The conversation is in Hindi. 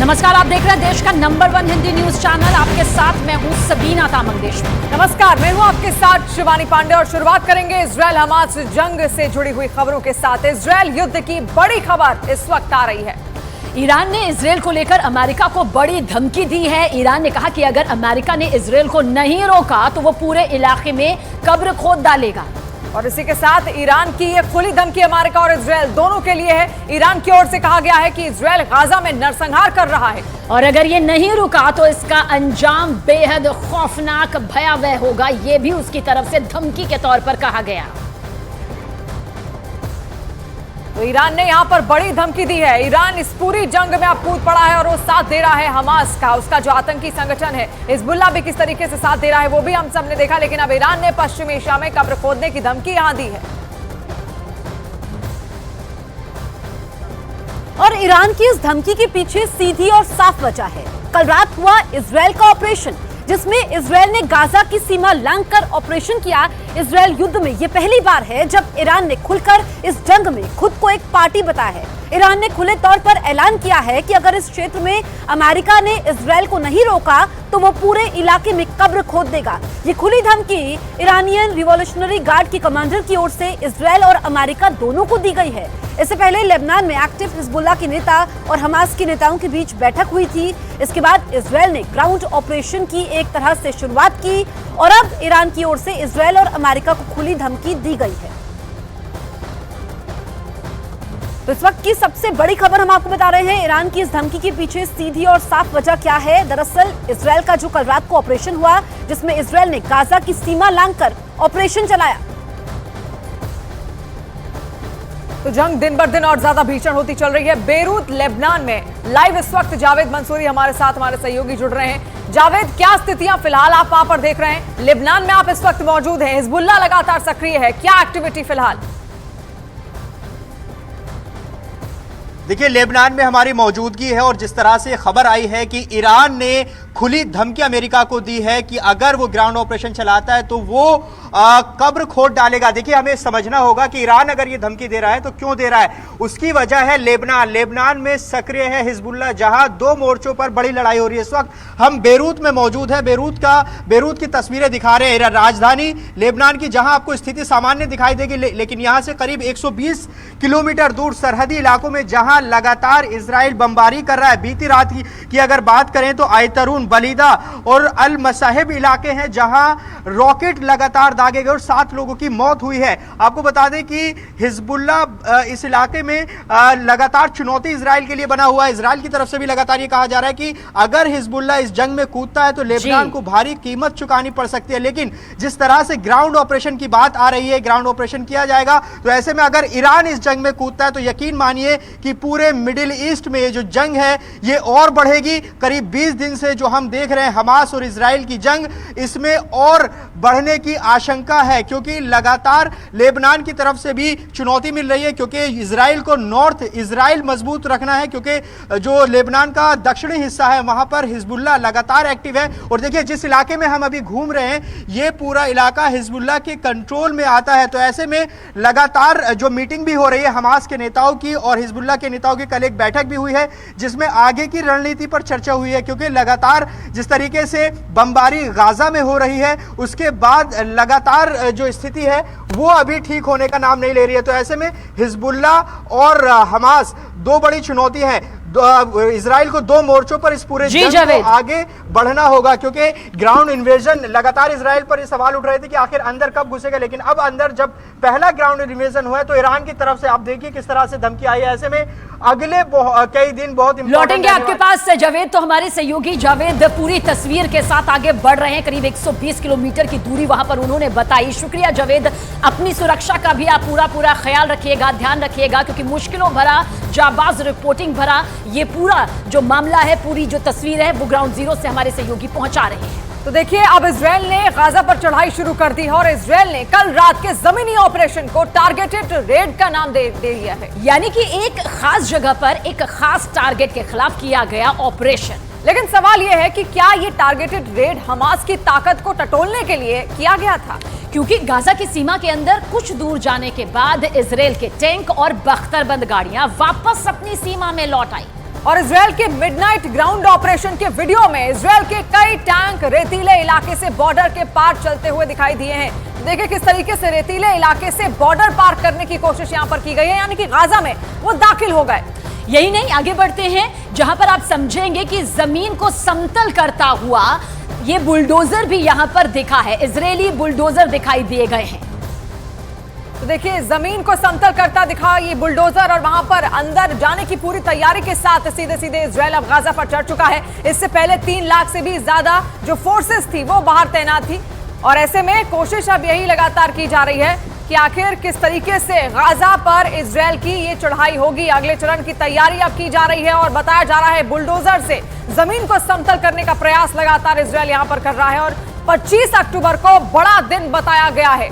नमस्कार, आप देख रहे हैं देश का नंबर 1 हिंदी न्यूज चैनल। आपके साथ मैं हूं सबीना तामंग देशमुख। नमस्कार, मैं हूं आपके साथ शिवानी पांडे और शुरुआत करेंगे इजरायल हमास जंग से जुड़ी हुई खबरों के साथ। इजरायल युद्ध की बड़ी खबर इस वक्त आ रही है। ईरान ने इजरायल को लेकर अमेरिका को बड़ी धमकी दी है। ईरान ने कहा कि अगर अमेरिका ने इजरायल को नहीं रोका तो वो पूरे इलाके में कब्र खोद डालेगा। और इसी के साथ ईरान की ये खुली धमकी अमेरिका और इजरायल दोनों के लिए है। ईरान की ओर से कहा गया है कि इजरायल गाजा में नरसंहार कर रहा है और अगर ये नहीं रुका तो इसका अंजाम बेहद खौफनाक भयावह होगा। ये भी उसकी तरफ से धमकी के तौर पर कहा गया। तो ईरान ने यहां पर बड़ी धमकी दी है। ईरान इस पूरी जंग में अब कूद पड़ा है और वो साथ दे रहा है हमास का। उसका जो आतंकी संगठन है हिजबुल्लाह भी किस तरीके से साथ दे रहा है वो भी हम सबने देखा। लेकिन अब ईरान ने पश्चिमी एशिया में कब्र खोदने की धमकी यहां दी है। और ईरान की इस धमकी के पीछे सीधी और साफ वजह है। कल रात हुआ इजरायल का ऑपरेशन, जिसमें इजरायल ने गाजा की सीमा लांघकर ऑपरेशन किया। इजरायल युद्ध में यह पहली बार है जब ईरान ने खुलकर इस जंग में खुद को एक पार्टी बताया है। ईरान ने खुले तौर पर ऐलान किया है कि अगर इस क्षेत्र में अमेरिका ने इजरायल को नहीं रोका तो वो पूरे इलाके में कब्र खोद देगा। ये खुली धमकी ईरानियन रिवॉल्यूशनरी गार्ड के कमांडर की ओर से इजरायल और अमेरिका दोनों को दी गई है। इससे पहले लेबनान में एक्टिव हिजबुल्लाह के नेता और हमास के नेताओं के बीच बैठक हुई थी। इसके बाद इजरायल ने ग्राउंड ऑपरेशन की एक तरह से शुरुआत की और अब ईरान की ओर से इजरायल और अमेरिका को खुली धमकी दी गई है। तो इस वक्त की सबसे बड़ी खबर हम आपको बता रहे हैं। ईरान की इस धमकी के पीछे सीधी और साफ वजह क्या है। दरअसल इजरायल का जो कल रात को ऑपरेशन हुआ, जिसमें इजरायल ने गाजा की सीमा लांघकर ऑपरेशन चलाया। तो जंग दिन बर दिन और ज्यादा भीषण होती चल रही है। बेरूत लेबनान में लाइव इस वक्त जावेद मंसूरी हमारे साथ, हमारे सहयोगी जुड़ रहे हैं। जावेद, क्या स्थितियां फिलहाल आप वहां पर देख रहे हैं? लेबनान में आप इस वक्त मौजूद हैं, हिजबुल्लाह लगातार सक्रिय है, क्या एक्टिविटी फिलहाल? देखिए, लेबनान में हमारी मौजूदगी है और जिस तरह से खबर आई है कि ईरान ने खुली धमकी अमेरिका को दी है कि अगर वो ग्राउंड ऑपरेशन चलाता है तो वो कब्र खोद डालेगा। देखिए, हमें समझना होगा कि ईरान अगर ये धमकी दे रहा है तो क्यों दे रहा है। उसकी वजह है लेबनान। लेबनान में सक्रिय है हिजबुल्लाह, जहां दो मोर्चों पर बड़ी लड़ाई हो रही है। इस वक्त हम बेरूत में मौजूद है। बेरूत की तस्वीरें दिखा रहे हैं, राजधानी लेबनान की, जहां आपको स्थिति सामान्य दिखाई देगी। लेकिन यहां से करीब 120 किलोमीटर दूर सरहदी इलाकों में जहां लगातार इजराइल बमबारी कर रहा है। बीती रात की अगर बात करें तो आयतरून, बलीदा और अल मसाहिब इलाके हैं जहां रॉकेट लगातार दागे गए और 7 लोगों की मौत हुई है। आपको बता दें कि हिजबुल्लाह इस इलाके में लगातार चुनौती इजराइल के लिए बना हुआ है। इजराइल की तरफ से भी लगातार ये कहा जा रहा है कि अगर हिजबुल्लाह इस जंग में कूदता है तो लेबनान को भारी कीमत चुकानी पड़ सकती है। लेकिन जिस तरह से ग्राउंड ऑपरेशन की बात आ रही है, ग्राउंड ऑपरेशन किया जाएगा, तो ऐसे में अगर ईरान इस जंग में कूदता है तो यकीन मानिए कि पूरे मिडिल ईस्ट में ये जो जंग है ये और बढ़ेगी। करीब 20 दिन से जो हम देख रहे हैं हमास और इजराइल की जंग, इसमें और बढ़ने की आशंका है, क्योंकि लगातार लेबनान की तरफ से भी चुनौती मिल रही है। क्योंकि इजराइल को नॉर्थ इजराइल मजबूत रखना है, क्योंकि जो लेबनान का दक्षिणी हिस्सा है वहां पर हिजबुल्लाह लगातार एक्टिव है। और देखिए, जिस इलाके में हम अभी घूम रहे हैं ये पूरा इलाका हिजबुल्लाह के कंट्रोल में आता है। तो ऐसे में लगातार जो मीटिंग भी हो रही है हमास के नेताओं की और हिजबुल्लाह के नेताओं की, कल एक बैठक भी हुई है जिसमें आगे की रणनीति पर चर्चा हुई है। क्योंकि लगातार जिस तरीके से बमबारी गाजा में हो रही है उसके बाद लगातार जो स्थिति है वो अभी ठीक होने का नाम नहीं ले रही है। तो ऐसे में हिजबुल्लाह और हमास दो बड़ी चुनौती है। इजराइल को दो मोर्चों पर इस पूरे जंग को आगे बढ़ना होगा, क्योंकि ग्राउंड इन्वेजन लगातार इजराइल पर ये सवाल उठ रहे थे कि आखिर अंदर कब घुसेगा। लेकिन अब अंदर जब पहला ग्राउंड इन्वेजन हुआ है तो ईरान की तरफ से आप देखिए किस तरह से धमकी आई है। ऐसे में अगले कई दिन बहुत लौटेंगे आपके पास जावेद। तो हमारे सहयोगी जावेद पूरी तस्वीर के साथ आगे बढ़ रहे हैं। करीब 120 किलोमीटर की दूरी वहां पर उन्होंने बताई। शुक्रिया जावेद। अपनी सुरक्षा का भी आप पूरा ख्याल रखिएगा, ध्यान रखिएगा, क्योंकि मुश्किलों भरा, जाबाज रिपोर्टिंग भरा ये पूरा जो मामला है, पूरी जो तस्वीर है वो ग्राउंड जीरो से हमारे सहयोगी पहुंचा रहे हैं। तो देखिए, अब इजरायल ने गाजा पर चढ़ाई शुरू कर दी है और इजरायल ने कल रात के जमीनी ऑपरेशन को टारगेटेड रेड का नाम दे दिया है। यानी कि एक खास जगह पर एक खास टारगेट के खिलाफ किया गया ऑपरेशन। लेकिन सवाल यह है कि क्या ये टारगेटेड रेड हमास की ताकत को टटोलने के लिए किया गया था? क्योंकि गाजा की सीमा के अंदर कुछ दूर जाने के बाद इजरायल के टैंक और बख्तरबंद गाड़ियां वापस अपनी सीमा में लौट आई। और इजराइल के मिडनाइट ग्राउंड ऑपरेशन के वीडियो में इजराइल के कई टैंक रेतीले इलाके से बॉर्डर के पार चलते हुए दिखाई दिए हैं। देखिए किस तरीके से रेतीले इलाके से बॉर्डर पार करने की कोशिश यहां पर की गई है, यानी कि गाजा में वो दाखिल हो गए। यही नहीं, आगे बढ़ते हैं जहां पर आप समझेंगे कि जमीन को समतल करता हुआ ये बुलडोजर भी यहां पर दिखा है, इजरायली बुलडोजर दिखाई दिए गए हैं। तो देखिए जमीन को समतल करता दिखा ये बुलडोजर और वहां पर अंदर जाने की पूरी तैयारी के साथ सीधे सीधे इजराइल अब गाजा पर चढ़ चुका है। इससे पहले 3 लाख से भी ज्यादा जो फोर्सेस थी वो बाहर तैनात थी और ऐसे में कोशिश अब यही लगातार की जा रही है कि आखिर किस तरीके से गाजा पर इजराइल की ये चढ़ाई होगी। अगले चरण की तैयारी अब की जा रही है और बताया जा रहा है बुलडोजर से जमीन को समतल करने का प्रयास लगातार इजराइल यहां पर कर रहा है और 25 अक्टूबर को बड़ा दिन बताया गया है।